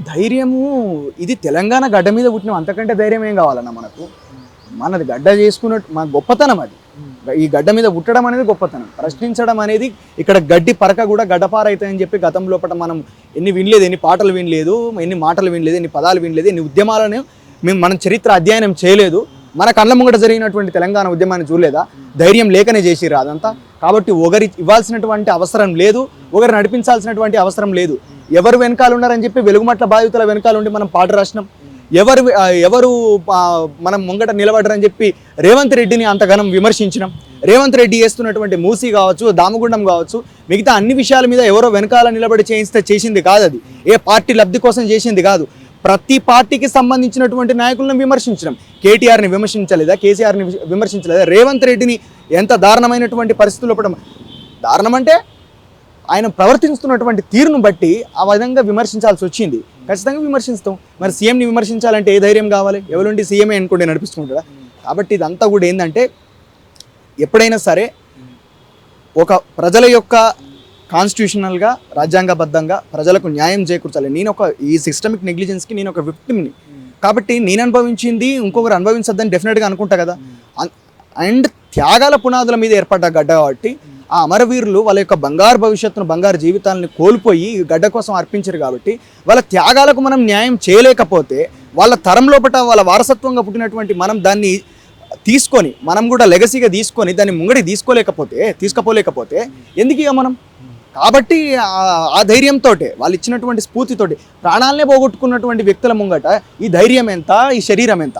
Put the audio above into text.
ధైర్యము ఇది తెలంగాణ గడ్డ మీద పుట్టిన అంతకంటే ధైర్యం ఏం కావాలన్న మనకు. మనది గడ్డ చేసుకున్నట్టు మన గొప్పతనం అది. ఈ గడ్డ మీద పుట్టడం అనేది గొప్పతనం. ప్రశ్నించడం అనేది ఇక్కడ గడ్డి పరక కూడా గడ్డపార అవుతాయని చెప్పి గతం లోపల మనం ఎన్ని వినలేదు, ఎన్ని పాటలు వినలేదు, ఎన్ని మాటలు వినలేదు, ఎన్ని పదాలు వినలేదు, ఎన్ని ఉద్యమాలను మనం చరిత్ర అధ్యయనం చేయలేదు. మన కళ్ళ ముంగట జరిగినటువంటి తెలంగాణ ఉద్యమాన్ని చూడలేదా? ధైర్యం లేకనే చేసిర్రు అదంతా. కాబట్టి ఒకరి ఇవ్వాల్సినటువంటి అవసరం లేదు, ఒకరు నడిపించాల్సినటువంటి అవసరం లేదు. ఎవరు వెనకాల ఉన్నారని చెప్పి వెలుగుమట్ల బాధితుల వెనకాల ఉండి మనం పాట రాసినాం. ఎవరు మనం ముంగట నిలబడరని చెప్పి రేవంత్ రెడ్డిని అంతగానం విమర్శించినాం. రేవంత్ రెడ్డి చేస్తున్నటువంటి మూసీ కావచ్చు, దామగుండం కావచ్చు, మిగతా అన్ని విషయాల మీద ఎవరో వెనకాల నిలబడి చేసింది కాదు. అది ఏ పార్టీ లబ్ధి కోసం చేసింది కాదు. ప్రతి పార్టీకి సంబంధించినటువంటి నాయకులను విమర్శించడం. కేటీఆర్ని విమర్శించలేదా? కేసీఆర్ని విమర్శించలేదా? రేవంత్ రెడ్డిని ఎంత దారుణమైనటువంటి పరిస్థితుల్లో పడడం, దారుణం అంటే ఆయన ప్రవర్తిస్తున్నటువంటి తీరును బట్టి ఆ విధంగా విమర్శించాల్సి వచ్చింది. ఖచ్చితంగా విమర్శిస్తాం. మరి సీఎంని విమర్శించాలంటే ఏ ధైర్యం కావాలి? ఎవరుండి సీఎంఏ అనుకుంటే నడిపిస్తుంటాడా? కాబట్టి ఇదంతా కూడా ఏంటంటే ఎప్పుడైనా సరే ఒక ప్రజల యొక్క కాన్స్టిట్యూషనల్గా రాజ్యాంగబద్ధంగా ప్రజలకు న్యాయం చేకూర్చాలి. ఈ సిస్టమిక్ నెగ్లిజెన్స్కి నేను ఒక విక్టిమ్ని. కాబట్టి నేను అనుభవించింది ఇంకొకరు అనుభవించద్దని డెఫినెట్గా అనుకుంటా కదా. అండ్ త్యాగాల పునాదుల మీద ఏర్పడ్డ గడ్డ కాబట్టి ఆ అమరవీరులు వాళ్ళ యొక్క బంగారు భవిష్యత్తును, బంగారు జీవితాలను కోల్పోయి గడ్డ కోసం అర్పించారు. కాబట్టి వాళ్ళ త్యాగాలకు మనం న్యాయం చేయలేకపోతే, వాళ్ళ తరం లోపల వాళ్ళ వారసత్వంగా పుట్టినటువంటి మనం దాన్ని తీసుకొని, మనం కూడా లెగసీగా తీసుకొని దాన్ని ముంగడి తీసుకుపోలేకపోతే ఎందుకు ఇక మనం? కాబట్టి ఆ ధైర్యంతో వాళ్ళు ఇచ్చినటువంటి స్ఫూర్తితోటి ప్రాణాలనే పోగొట్టుకున్నటువంటి వ్యక్తుల ముంగట ఈ ధైర్యం ఎంత, ఈ శరీరం ఎంత?